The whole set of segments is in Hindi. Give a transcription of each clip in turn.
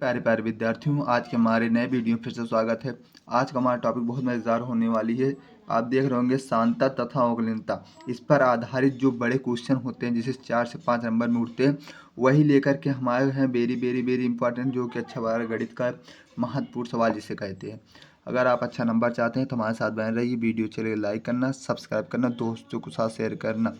प्यारे प्यारे विद्यार्थियों, आज के हमारे नए वीडियो में फिर से स्वागत है। आज का हमारा टॉपिक बहुत मज़ेदार होने वाली है। आप देख रहे होंगे सांता तथा अवगुणितता। इस पर आधारित जो बड़े क्वेश्चन होते हैं जिसे 4 से 5 नंबर में उठते हैं, वही लेकर के हम आए हैं। वेरी वेरी वेरी इंपॉर्टेंट, जो कि अच्छा वाला गणित का महत्वपूर्ण सवाल जिसे कहते हैं। अगर आप अच्छा नंबर चाहते हैं तो हमारे साथ बने रहिए। वीडियो चलिए लाइक करना, सब्सक्राइब करना, दोस्तों के साथ शेयर करना,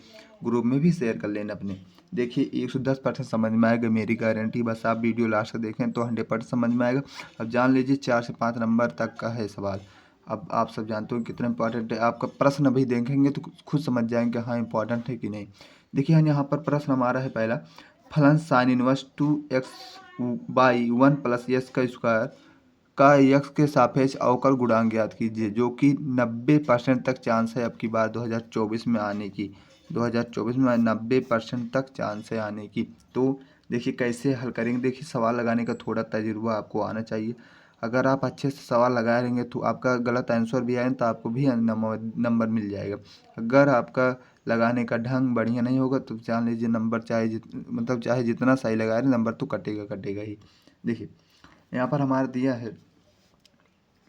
ग्रुप में भी शेयर कर लेना अपने। देखिए 110% समझ में आएगा, मेरी गारंटी। बस आप वीडियो लास्ट तक देखें तो 100% समझ में आएगा। अब जान लीजिए 4 से 5 नंबर तक का है सवाल। अब आप सब जानते हो कितना इंपॉर्टेंट है। आपका प्रश्न अभी देखेंगे तो खुद समझ जाएंगे हाँ इंपॉर्टेंट है कि नहीं। देखिए यहाँ पर प्रश्न हमारा है पहला, फलन साइन इनवर्स 2x/1 + x का स्क्वायर का x के सापेक्ष अवकल गुणांक ज्ञात कीजिए, जो कि 90% तक चांस है अब की बार 2024 में आने की। 2024 में 90% तक चांस है आने की। तो देखिए कैसे हल करेंगे। देखिए सवाल लगाने का थोड़ा तजुर्बा आपको आना चाहिए। अगर आप अच्छे से सवाल लगा रहेंगे तो आपका गलत आंसर भी आए तो आपको भी नंबर मिल जाएगा। अगर आपका लगाने का ढंग बढ़िया नहीं होगा तो जान लीजिए नंबर चाहे जितना सही लगा रहे नंबर तो कटेगा ही। देखिए यहाँ पर हमारा दिया है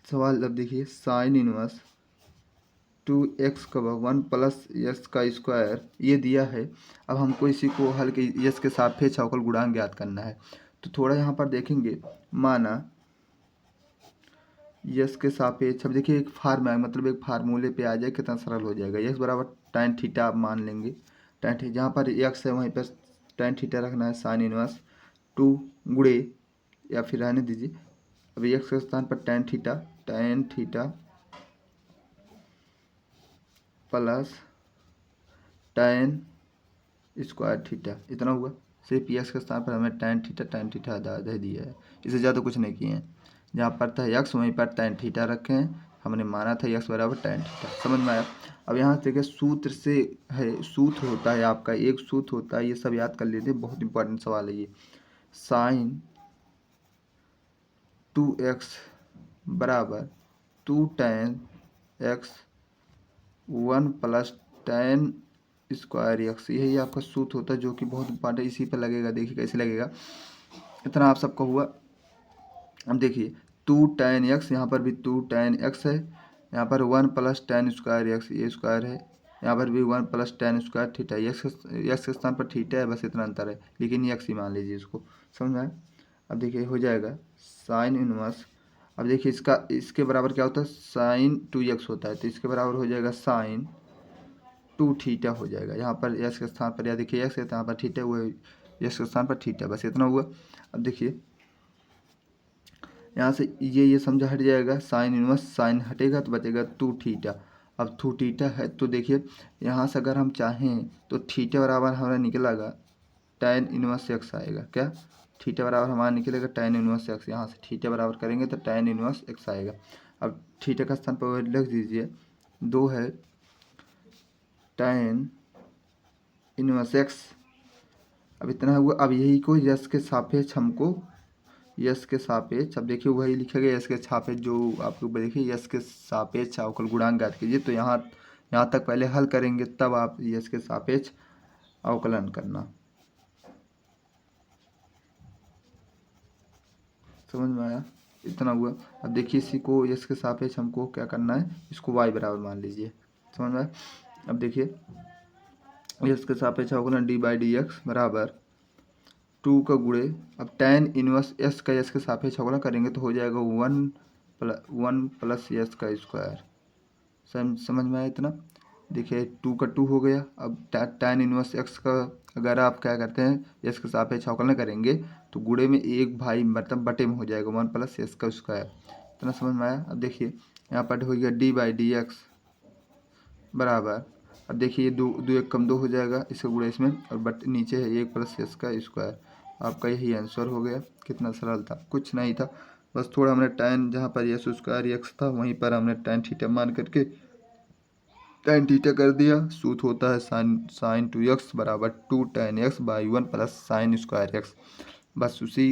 सवाल। अब देखिए साइन इनवर्स 2x/1 + x का स्क्वायर ये दिया है। अब हमको इसी को हल के x के सापेक्ष अवकल गुणांक ज्ञात करना है। तो थोड़ा यहाँ पर देखेंगे, माना x के सापेक्ष। अब देखिए एक मतलब एक फार्मूले पे आ जाए कितना सरल हो जाएगा। x बराबर tan थीटा आप मान लेंगे। tan थीटा जहाँ पर x है वहीं पर tan थीटा रखना है। साइन इनवर्स 2 गुणे, या फिर रहने दीजिए, अभी x के स्थान पर tan theta plus tan square theta इतना हुआ। सिर्फ x के स्थान पर हमें tan थीटा दे दिया है, इससे ज़्यादा कुछ नहीं किए हैं। जहाँ पर था x वहीं पर tan थीटा रखे हैं। हमने माना था x बराबर tan थीटा। समझ में आया। अब यहाँ से देखिए सूत्र से है, सूत्र होता है आपका एक सूत्र होता है, ये सब याद कर लीजिए, बहुत इंपॉर्टेंट सवाल है ये। साइन 2x बराबर 2 tan x 1 + tan square x, यही आपका सूत्र होता है जो कि बहुत इंपॉर्टेंट। इसी पर लगेगा, देखिए कैसे लगेगा। इतना आप सबका हुआ। अब देखिए 2 tan x, यहाँ पर भी 2 tan x है। यहाँ पर 1 + tan स्क्वायर x, ये स्क्वायर है। यहाँ पर भी 1 + tan स्क्वायर थीटा, x के स्थान पर थीटा है, बस इतना अंतर है, लेकिन ये x ही मान लीजिए इसको। समझ में आया। अब देखिए हो जाएगा साइन इनवर्स। अब देखिए इसके बराबर क्या होता है, साइन 2x होता है, तो इसके बराबर हो जाएगा साइन 2 थीटा हो जाएगा। यहाँ पर x के स्थान पर, या देखिए x है तो यहाँ पर थीटा हुआ, x के स्थान पर थीटा, बस इतना हुआ। अब देखिए यहाँ से ये समझा हट जाएगा। साइन इनवर्स, साइन हटेगा तो बचेगा 2 थीटा। अब 2 थीटा है तो देखिए यहाँ से अगर हम चाहें तो थीटा बराबर हमारा निकलेगा tan इनवर्स x आएगा। क्या थीटा बराबर हमारा निकलेगा tan इनवर्स x। यहाँ से थीटा बराबर करेंगे तो tan इनवर्स x आएगा। अब थीटा का स्थान पर लिख दीजिए 2 है tan इनवर्स x। अब इतना हुआ। अब यही को यस के सापेक्ष हमको, यस के सापेक्ष, अब देखिए वही लिखेगा यस के सापेक्ष, जो आपको देखिए यस के सापेक्ष अवकल गुणांक ज्ञात कीजिए। तो यहाँ तक पहले हल करेंगे तब आप यस के सापेक्ष अवकलन करना। समझ में आया। इतना हुआ। अब देखिए इसी को यस के सापेक्ष हमको क्या करना है, इसको y बराबर मान लीजिए। समझ में आया। अब देखिए यस के सापेक्ष अवकलन d/dx बराबर 2 का गुणे, अब tan इनवर्स s का s के सापेक्ष अवकलन करेंगे तो हो जाएगा 1 + s का स्क्वायर। समझ में आया इतना। देखिए 2 का 2 हो गया। अब tan इनवर्स x का अगर आप क्या करते हैं s के सापेक्ष अवकलन करेंगे तो गुणे में एक भाई मतलब बटे में हो जाएगा 1 + s का स्क्वायर। इतना समझ में आया। अब देखिए यहाँ पर हो गया d/dx बराबर, अब देखिए 2 1 कम 2 हो जाएगा, इसका गुणा इसमें, और बट नीचे है 1 + s का स्क्वायर। आपका यही आंसर हो गया। कितना सरल था, कुछ नहीं था, बस थोड़ा हमने tan, जहाँ पर s स्क्वायर x था वहीं पर हमने tan थीटा मान करके tan थीटा कर दिया। सूत्र होता है साइन 2x बराबर 2 tan x/1 + sin square x। बस उसी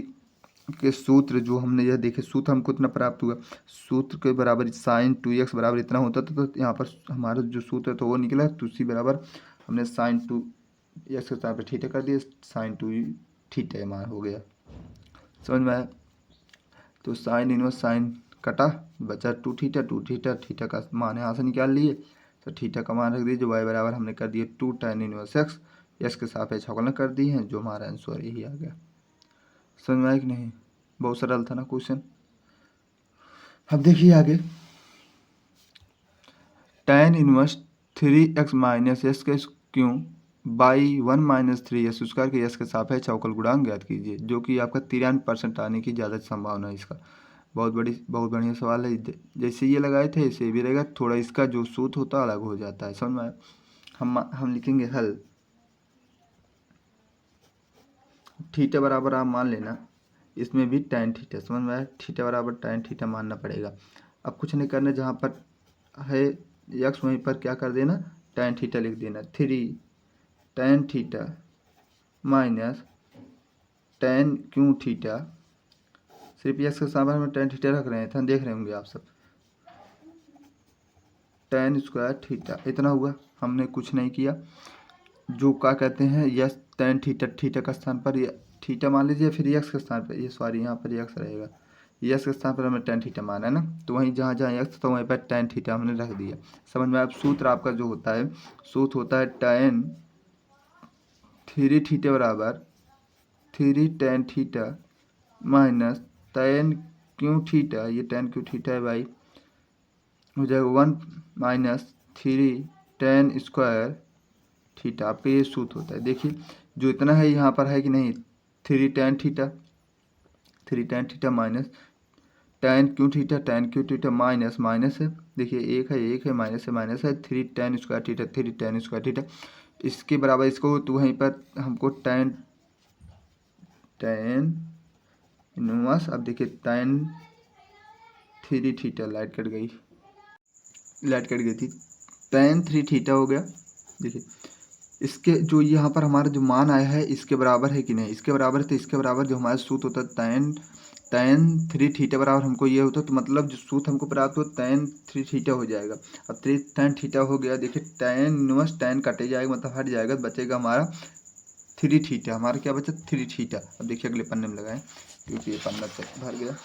के सूत्र जो हमने यह देखे, सूत्र हमको इतना प्राप्त हुआ। सूत्र के बराबर साइन 2x बराबर इतना होता था, तो यहाँ पर हमारा जो सूत्र था वो निकला। तो उसी बराबर हमने साइन 2x के स्थान पर थीटा कर दिया, साइन 2 थीटा मान हो गया। समझ में आया। तो साइन इनवर्स साइन कटा, बचा 2 थीटा, 2 थीटा, थीटा का मान यहाँ से निकाल लिए, तो थीटा का मान रख दिए, जो y बराबर हमने कर दिए 2 tan इनवर्स x, यस के सापेक्ष अवकलन कर दिए हैं, जो हमारा आंसर यही आ गया। समझ में आया कि नहीं? बहुत सरल था ना क्वेश्चन। अब देखिए आगे, tan inverse 3x minus S के क्यों बाई 1 माइनस 3s स्क्वायर के यस के सापेक्ष अवकल गुणांक ज्ञात कीजिए, जो कि आपका 93% आने की ज़्यादा संभावना है इसका। बहुत बढ़िया सवाल है। जैसे ये लगाए थे ऐसे भी रहेगा, थोड़ा इसका जो सूत्र होता है अलग हो जाता है। समझ में आया? हम लिखेंगे हल। थीटा बराबर आप मान लेना, इसमें भी tan थीटा, समझ में आया? थीटा बराबर tan थीटा मानना पड़ेगा। अब कुछ नहीं करना, जहाँ पर है यक्स वहीं पर क्या कर देना, tan थीटा लिख देना। 3 tan थीटा माइनस tan क्यों थीटा, सिर्फ यक्स के सामने में tan थीटा रख रहे हैं, देख रहे होंगे आप सब। tan स्क्वायर थीटा इतना हुआ, हमने कुछ नहीं किया। जो क्या कहते हैं, यस tan थीटा, थीटा का स्थान पर थीटा मान लीजिए, फिर यक्स के स्थान पर, ये सॉरी यहाँ पर यक्स रहेगा, यस के स्थान पर हमें tan थीटा माना है ना, तो वहीं जहाँ जहाँ यक्स था वहीं पर tan थीटा हमने रख दिया। समझ में? अब सूत्र आपका जो होता है, सूत्र होता है tan 3 थीटा बराबर 3 tan थीटा माइनस tan क्यों थीटा, ये tan क्यों थीटा है भाई, हो जाएगा 1 माइनस 3 tan स्क्वायर थीटा। आपका ये सूत्र होता है। देखिए जो इतना है यहाँ पर है कि नहीं, 3 tan theta, 3 tan theta minus tan क्यों थीटा माइनस माइनस है, देखिए एक है माइनस है 3 tan square theta, 3 tan square theta, इसके बराबर इसको, तो वहीं पर हमको tan इनवर्स, अब देखिए tan 3 थीटा, लाइट कट गई थी, tan 3 थीटा हो गया। देखिए इसके जो यहाँ पर हमारा जो मान आया है इसके बराबर है कि नहीं, इसके बराबर है, तो इसके बराबर जो हमारा सूत्र होता है tan 3 थीटा बराबर हमको ये होता है, तो मतलब जो सूत्र हमको प्राप्त हो tan 3 थीटा हो जाएगा। अब 3 tan थीटा हो गया, देखिए tan इनवर्स tan कटे जाएगा, मतलब हट जाएगा, बचेगा हमारा 3 थीटा, हमारा क्या बचा 3 थीटा। अब देखिए अगले पन्ने में लगाएं, क्योंकि ये पन्ना भर गया।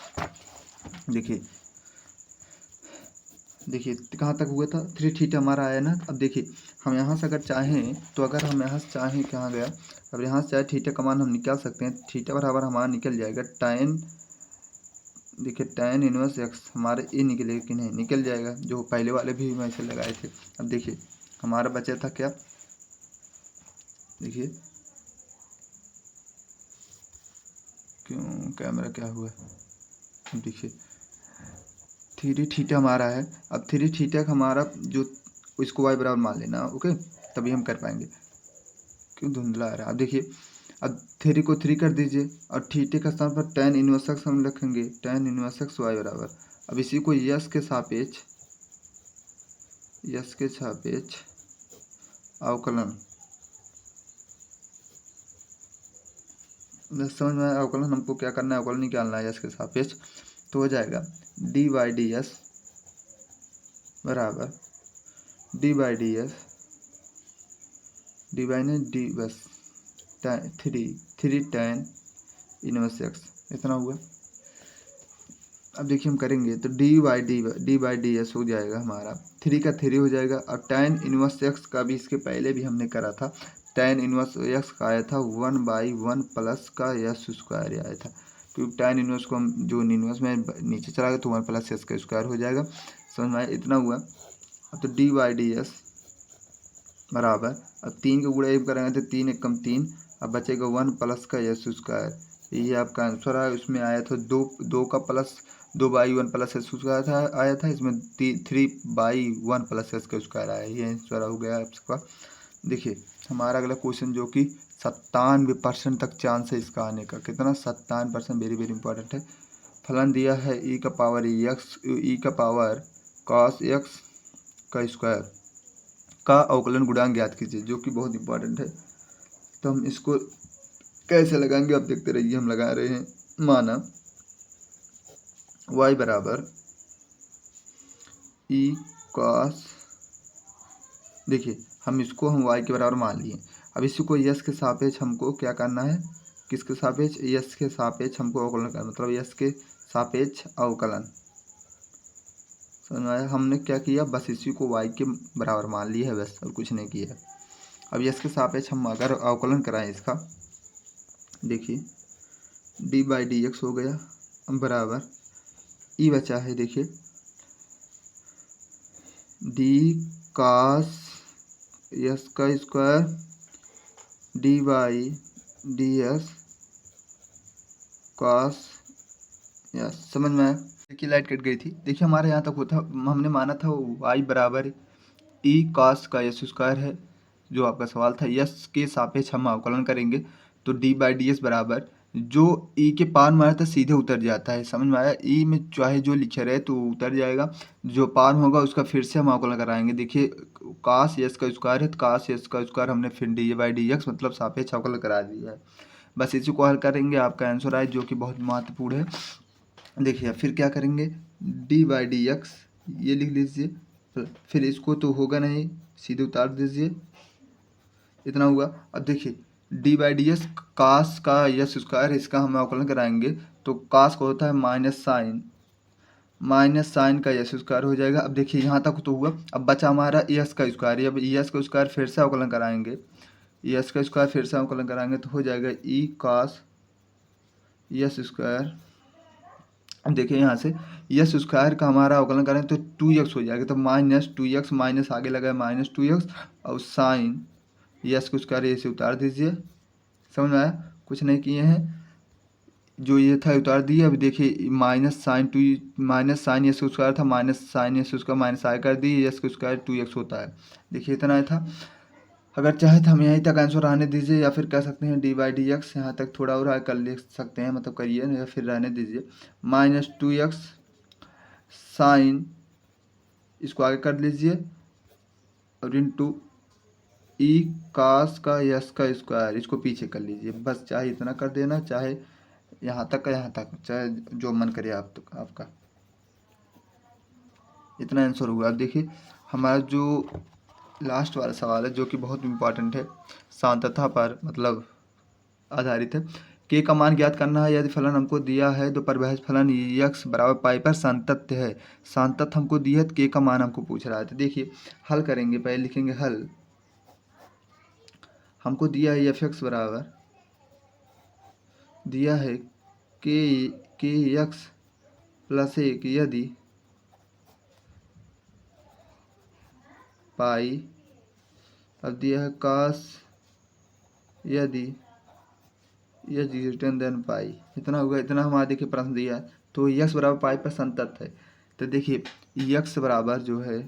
देखिए कहाँ तक हुआ था, 3 थीटा हमारा आया ना। अब देखिए हम यहाँ से अगर चाहें, तो अगर हम यहाँ से चाहें, कहाँ गया, अब यहाँ से चाहे थीटा का मान हम निकाल सकते हैं। थीटा बराबर हमारा निकल जाएगा tan, देखिए tan इनवर्स एक्स हमारे ये निकलेगा कि नहीं, निकल जाएगा, जो पहले वाले भी हम ऐसे लगाए थे। अब देखिए हमारा बचा था क्या, देखिए क्यों कैमरा क्या हुआ, देखिए 3 थीटा हमारा है। अब 3 थीटा हमारा जो, इसको वाई बराबर मान लेना, ओके, तभी हम कर पाएंगे। क्यों धुंधला आ रहा है, अब देखिए, अब 3 को 3 कर दीजिए, और थीटा का स्थान पर tan इनवर्स एक्स हम रखेंगे, tan इनवर्स एक्स वाई बराबर, अब इसी को यस के सापेक्ष अवकलन, समझ में आया? अवकलन हमको क्या करना है, अवकलन निकालना है यस के सापेक्ष, तो हो जाएगा डी बाई डी एस बराबर D by D S, D by ने डी बस 3 tan इनवर्स एक्स, इतना हुआ। अब देखिए हम करेंगे तो डी बाई डी एस हो जाएगा हमारा, 3 का 3 हो जाएगा, और tan इनवर्स एक्स का भी इसके पहले भी हमने करा था, tan इनवर्स एक्स का आया था 1/1 प्लस का यस स्क्वायर आया था, क्योंकि tan इनवर्स को हम जो इनवर्स में नीचे चला गया तो 1 प्लस यस का स्क्वायर हो जाएगा। समझ में आया? इतना हुआ। अब तो डी बाई डी एस बराबर, अब 3 का गुणा एक करेंगे तो 3 एकम 3, अब बचेगा 1 प्लस का यस स्क्वायर, ये आपका आंसर है। उसमें आया था 2 का प्लस 2/1 प्लस एस स्क्वायर आया था, इसमें 3/1 प्लस एस का स्क्वायर आया, ये आंसर हो गया आपका। देखिए हमारा अगला क्वेश्चन जो कि 97% तक चांस है इसका आने का, कितना 97%, वेरी वेरी इंपॉर्टेंट है। फलन दिया है ई का पावर cos x का स्क्वायर का अवकलन गुणांक ज्ञात कीजिए, जो कि बहुत इंपॉर्टेंट है। तो हम इसको कैसे लगाएंगे, आप देखते रहिए, हम लगा रहे हैं। माना y बराबर ई cos, देखिए हम इसको हम y के बराबर मान लिए। अब इसी को यस के सापेक्ष हमको क्या करना है, किसके सापेक्ष, यस के सापेक्ष हमको अवकलन करना, मतलब यस के सापेक्ष अवकलन। समझ में आया? हमने क्या किया, बस इसी को y के बराबर मान लिया है बस, और कुछ नहीं किया। अब इसके सापेक्ष हम अगर अवकलन कराएं इसका, देखिए d/dx हो गया बराबर ई बचा है, देखिए d cos s का स्क्वायर d/dx cos s। समझ में आया? देखिए लाइट कट गई थी। देखिए हमारे यहाँ तक होता, हमने माना था y बराबर ई cos का s स्क्वायर है, जो आपका सवाल था। यस के सापेक्ष हम अवकलन करेंगे तो d/ds बराबर जो ई के पार में आया था सीधे उतर जाता है। समझ में आया? ई में चाहे जो लिखे रहे तो उतर जाएगा, जो पार में होगा उसका फिर से हम अवकलन कराएंगे। देखिए cos s का स्क्वायर है तो cos s का स्क्वायर हमने फिर d/dx मतलब सापेक्ष अवकलन करा दिया है। बस इसी को हल करेंगे, आपका आंसर आए, जो कि बहुत महत्वपूर्ण है। देखिए फिर क्या करेंगे, d/dx ये लिख लीजिए, फिर इसको तो होगा नहीं, सीधे उतार दीजिए, इतना हुआ। अब देखिए d/dx cos का यस स्क्वायर, इसका हम अवकलन कराएंगे तो cos का होता है माइनस साइन का यस स्क्वायर हो जाएगा। अब देखिए यहाँ तक तो हुआ, अब बचा हमारा यस का स्क्वायर। अब यस का स्क्वायर फिर से अवकलन कराएंगे, यस का स्क्वायर फिर से अवकलन कराएंगे तो हो जाएगा ई cos यस स्क्वायर। अब देखिए यहाँ से यस स्क्वायर का हमारा अवकलन करें तो 2x हो जाएगा, तो -2x माइनस आगे लगा है -2x और साइन यस को स्क्वायर ये से उतार दीजिए। समझ में आया? कुछ नहीं किए हैं, जो ये था उतार दिए। अब देखिए माइनस साइन यस को स्क्वायर था, माइनस साइन यस उसका माइनस आई कर दिए, यस को स्क्वायर 2x होता है। देखिए इतना था। अगर चाहे तो हम यहीं तक आंसर रहने दीजिए, या फिर कह सकते हैं d/dx यहाँ तक थोड़ा और कर ले सकते हैं, मतलब करिए, या फिर रहने दीजिए। -2x साइन इसको आगे कर लीजिए और इंटू ई cos का यस का स्क्वायर इसको पीछे कर लीजिए। बस चाहे इतना कर देना, चाहे यहाँ तक का यहाँ तक, चाहे जो मन करे आपका। इतना आंसर हुआ। अब देखिए हमारा जो लास्ट वाला सवाल है, जो कि बहुत इम्पोर्टेंट है, सांतता पर मतलब आधारित है। के का मान ज्ञात करना है यदि फलन हमको दिया है तो परिभाषित फलन x बराबर पाई पर संतत है। संतत हमको दिया है तो के का मान हमको पूछ रहा है। तो देखिए हल करेंगे, पहले लिखेंगे हल। हमको दिया है f(x) बराबर दिया है के x + 1 यदि पाई, अब दिया है cos यदि पाई। इतना होगा, इतना हमारा देखिए प्रश्न दिया है। तो x बराबर पाई पर संतत है, तो देखिए x बराबर जो है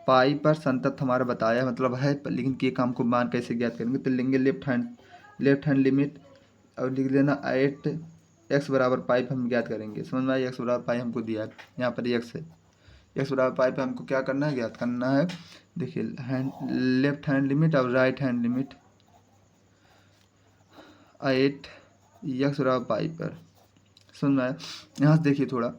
पाई पर संतत हमारा बताया मतलब है, लेकिन के का हमको मान कैसे ज्ञात करेंगे, तो लेंगे लेफ्ट हैंड लिमिट और लिख देना 8x बराबर पाई पर हम ज्ञात करेंगे। समझ में आया? x बराबर पाई हमको दिया है, यहाँ पर x है, x बराबर पाई पर हमको क्या करना है, ज्ञात करना है। देखिए लेफ्ट हैंड लिमिट और राइट हैंड लिमिट 8x बराबर पाई पर। समझ में आया? यहाँ से देखिए थोड़ा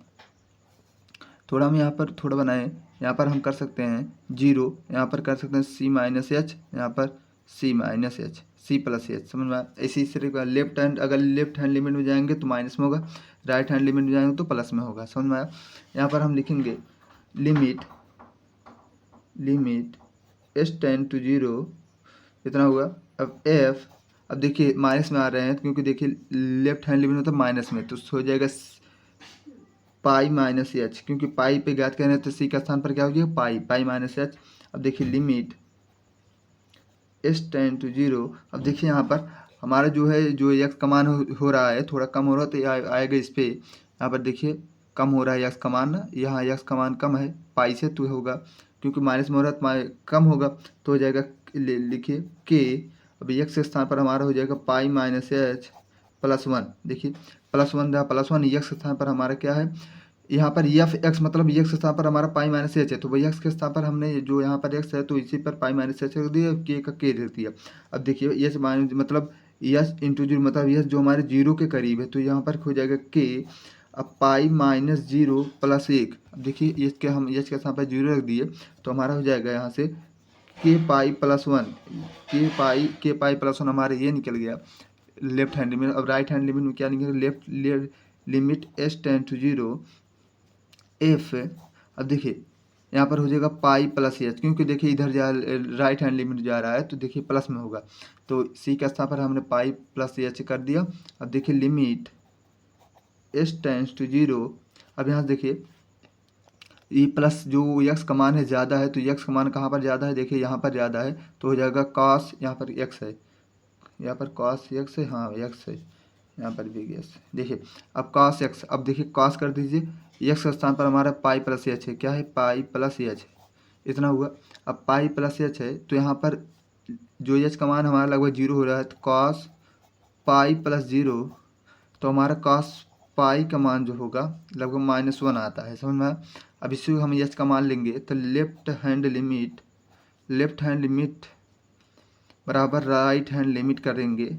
हम यहाँ पर थोड़ा बनाएं, यहाँ पर हम कर सकते हैं 0, यहाँ पर कर सकते हैं c-h, यहाँ पर c-h, c+h। समझ में आया? इसी तरीके लेफ्ट हैंड, अगर लेफ्ट हैंड लिमिट में जाएंगे तो माइनस में होगा, राइट हैंड लिमिट में जाएंगे तो प्लस में होगा। समझ में आया? यहाँ पर हम लिखेंगे लिमिट s टेंड टू 0, इतना हुआ। अब f, अब देखिए माइनस में आ रहे हैं क्योंकि देखिए लेफ्ट हैंड लिमिट मतलब माइनस में, तो हो जाएगा पाई -h, क्योंकि पाई पे ज्ञात कर रहे हैं तो c का स्थान पर क्या हो जाएगा, पाई -h। अब देखिए लिमिट s टेंड टू 0। अब देखिए यहाँ पर हमारा जो है जो x का मान हो रहा है, थोड़ा कम हो रहा है तो आएगा इस पे, यहाँ पर देखिए कम हो रहा है x का मान ना, यहाँ x का मान कम है पाई से तो होगा, क्योंकि माइनस में हो रहा है तो कम होगा तो हो जाएगा, लिखिए के। अब x के स्थान पर हमारा हो जाएगा पाई -h +1। देखिए +1 जहाँ +1 x के स्थान पर हमारा क्या है, यहाँ पर f(x) मतलब x के स्थान पर हमारा पाई -h है, तो वही x के स्थान पर हमने जो यहाँ पर x है तो इसी पर पाई -h रख दिया, k का k रख दिया। अब देखिए s मतलब s × 0 मतलब s जो हमारे 0 के करीब है, तो यहाँ पर हो जाएगा k। अब पाई -0 + 1, अब देखिए s के हम s के स्थान पर 0 रख दिए तो हमारा हो जाएगा यहाँ से k पाई +1, k पाई +1 हमारे ये निकल गया लेफ्ट हैंड लिमिट। अब राइट हैंड लिमिट में क्या निकलेगा, limit H tend to 0 F. अब देखिए यहाँ पर हो जाएगा पाई प्लस एच, क्योंकि देखिए इधर जा राइट हैंड लिमिट जा रहा है तो देखिए प्लस में होगा, तो सी के स्थान पर हमने पाई प्लस एच कर दिया। अब देखिए लिमिट एच टेंड्स टू 0। अब यहाँ देखिए ये प्लस जो यक्स का मान है ज़्यादा है, तो यक्स का मान कहाँ पर ज़्यादा है, देखिए यहाँ पर ज़्यादा है तो हो जाएगा कॉस, यहाँ पर एक्स है, यहाँ पर कॉस एक्स है, हाँ एक्स है, यहाँ पर भी एक्स। देखिए अब कॉस एक्स, अब देखिए कॉस कर दीजिए, एक्स के स्थान पर हमारा पाई प्लस एच है, क्या है पाई प्लस एच है, इतना हुआ। अब पाई प्लस एच है तो यहाँ पर जो एच का मान हमारा लगभग 0 हो रहा है, तो कॉस पाई प्लस 0, तो हमारा कॉस पाई का मान जो होगा लगभग -1 आता है, समझ में। अब इसी को हम एच का मान लेंगे तो लेफ्ट हैंड लिमिट बराबर राइट हैंड लिमिट करेंगे,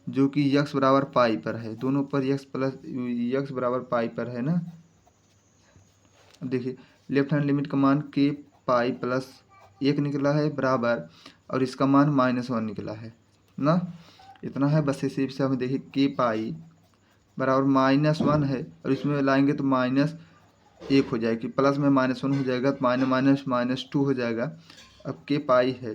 जो कि यक्स बराबर पाई पर है, दोनों पर यक्स बराबर पाई पर है ना। अब देखिए लेफ्ट हैंड लिमिट का मान के पाई प्लस 1 निकला है बराबर, और इसका मान -1 निकला है ना, इतना है बस। इसी से हमें देखिए के पाई बराबर -1 है, और इसमें लाएंगे तो -1 हो जाएगी, प्लस में -1 हो जाएगा तो -2 हो जाएगा। अब के पाई है,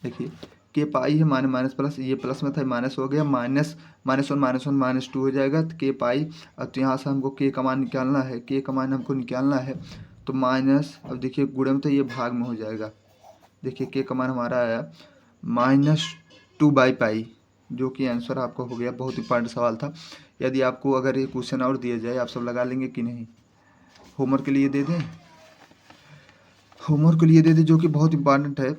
देखिए के पाई है माइनस प्लस, ये प्लस में था माइनस हो गया, -1 -1 -2 हो जाएगा तो के पाई। अब तो यहाँ से हमको के का मान निकालना है, के का मान हमको निकालना है तो माइनस, अब देखिए गुणे में तो ये भाग में हो जाएगा, देखिए के का मान हमारा आया -2/पाई, जो कि आंसर आपका हो गया। बहुत इंपॉर्टेंट सवाल था। यदि आपको अगर ये क्वेश्चन और दिया जाए, आप सब लगा लेंगे कि नहीं, होमवर्क के लिए दे दें, होमवर्क के लिए दे दें, जो कि बहुत इंपॉर्टेंट है।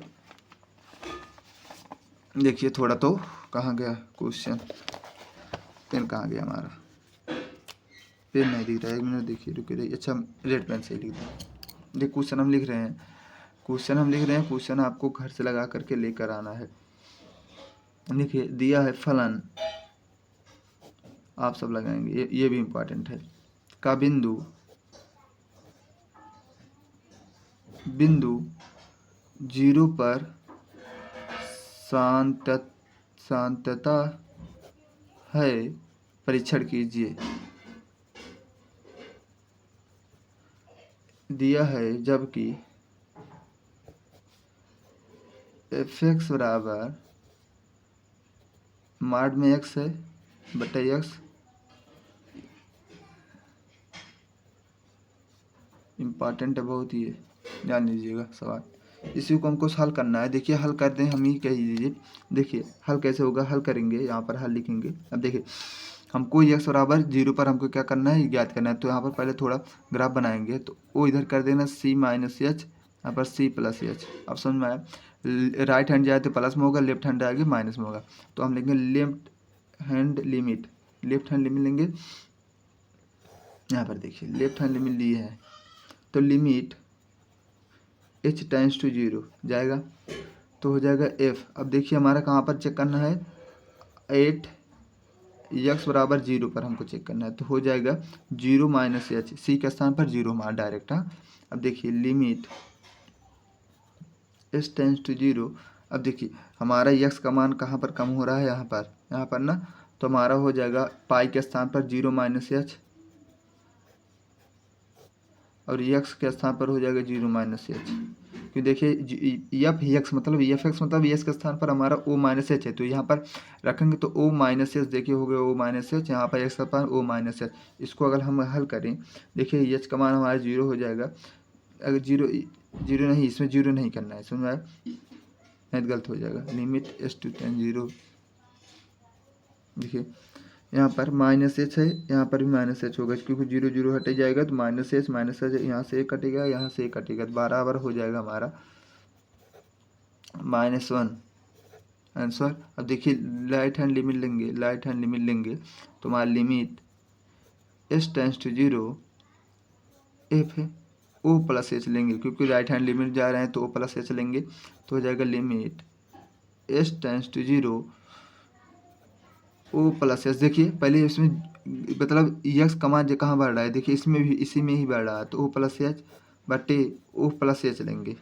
देखिए थोड़ा तो कहाँ गया क्वेश्चन, पेन कहाँ गया हमारा, पेन नहीं दिख रहा है, 1 मिनट देखिए रुकिए रहिए। अच्छा रेड पेन से ही लिख दें। देखिए क्वेश्चन हम लिख रहे हैं, क्वेश्चन आपको घर से लगा करके लेकर आना है। देखिए दिया है फलन, आप सब लगाएंगे, ये भी इम्पोर्टेंट है, का बिंदु 0 पर शांतता है, परीक्षण कीजिए। दिया है जबकि f(x) बराबर माड में x है बटा x, इम्पॉर्टेंट है बहुत, ये ध्यान लीजिएगा सवाल। इसी को हमको हल करना है। देखिए हल कर दें, हम ही कह दीजिए। देखिए हल कैसे होगा, हल करेंगे, यहाँ पर हल लिखेंगे। अब देखिए हमको x बराबर 0 पर हमको क्या करना है, ज्ञात करना है। तो यहाँ पर पहले थोड़ा ग्राफ बनाएंगे, तो वो इधर कर देना c - h, यहाँ पर c + h। अब समझ में आया, राइट हैंड जाए तो प्लस में होगा, लेफ्ट हैंड आएगी माइनस में होगा। तो हम लेंगे लेफ्ट हैंड लिमिट लेंगे। यहाँ पर देखिए लेफ्ट हैंड लिमिट ली है, तो लिमिट h टेंड्स टू 0 जाएगा तो हो जाएगा f। अब देखिए हमारा कहाँ पर चेक करना है, 8 x बराबर 0 पर हमको चेक करना है, तो हो जाएगा 0 - h, c के स्थान पर 0 हमारा डायरेक्ट। हाँ अब देखिए लिमिट h टेंड्स टू 0। अब देखिए हमारा x का मान कहाँ पर कम हो रहा है, यहाँ पर ना, तो हमारा हो जाएगा पाई के स्थान पर 0 - h, और x के स्थान पर हो जाएगा 0 - h। क्योंकि देखिए f(x) मतलब s के स्थान पर हमारा o - h है, तो यहाँ पर रखेंगे तो o - h, देखिए हो गया o - h, यहाँ पर x का मान o - h। इसको अगर हम हल करें, देखिए h का मान हमारा 0 हो जाएगा। अगर 0 नहीं, इसमें 0 नहीं करना है, समझ में आया, नहीं तो गलत हो जाएगा। लिमिट h टू 0, देखिए यहाँ पर -h है, यहाँ पर भी -h होगा, क्योंकि 0 0 हट जाएगा तो -h यहाँ से 1 कटेगा, यहाँ से 1 कटेगा, तो बराबर हो जाएगा हमारा -1 आंसर। अब देखिए राइट हैंड लिमिट लेंगे तो हमारा limit h tends to 0 f है, o + h लेंगे, क्योंकि राइट हैंड लिमिट जा रहे हैं तो o + h लेंगे, तो हो जाएगा limit h tends to 0 o + h। देखिए पहले इसमें मतलब यक्स का मान कहाँ बढ़ रहा है, देखिए इसमें भी, इसी में ही बढ़ रहा है, तो o + h बटे o + h लेंगे।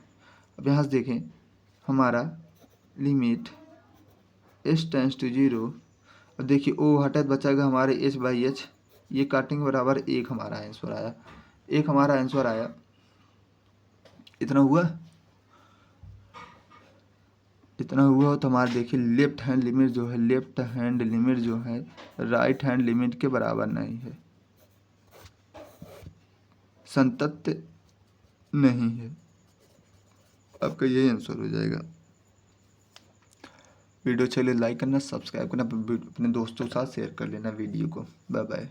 अब यहाँ से देखें हमारा लिमिट h टेंड्स टू 0, अब देखिए o हटा तो बचाएगा हमारे h/h, ये काटेंगे बराबर 1 हमारा आंसर आया। 1 हमारा आंसर आया। इतना हुआ। इतना हुआ तो हमारा देखिए लेफ्ट हैंड लिमिट जो है, लेफ्ट हैंड लिमिट जो है राइट हैंड लिमिट के बराबर नहीं है, संतत्य नहीं है। आपका यही आंसर हो जाएगा। वीडियो चले लाइक करना, सब्सक्राइब करना, अपने दोस्तों के साथ शेयर कर लेना वीडियो को। Bye bye.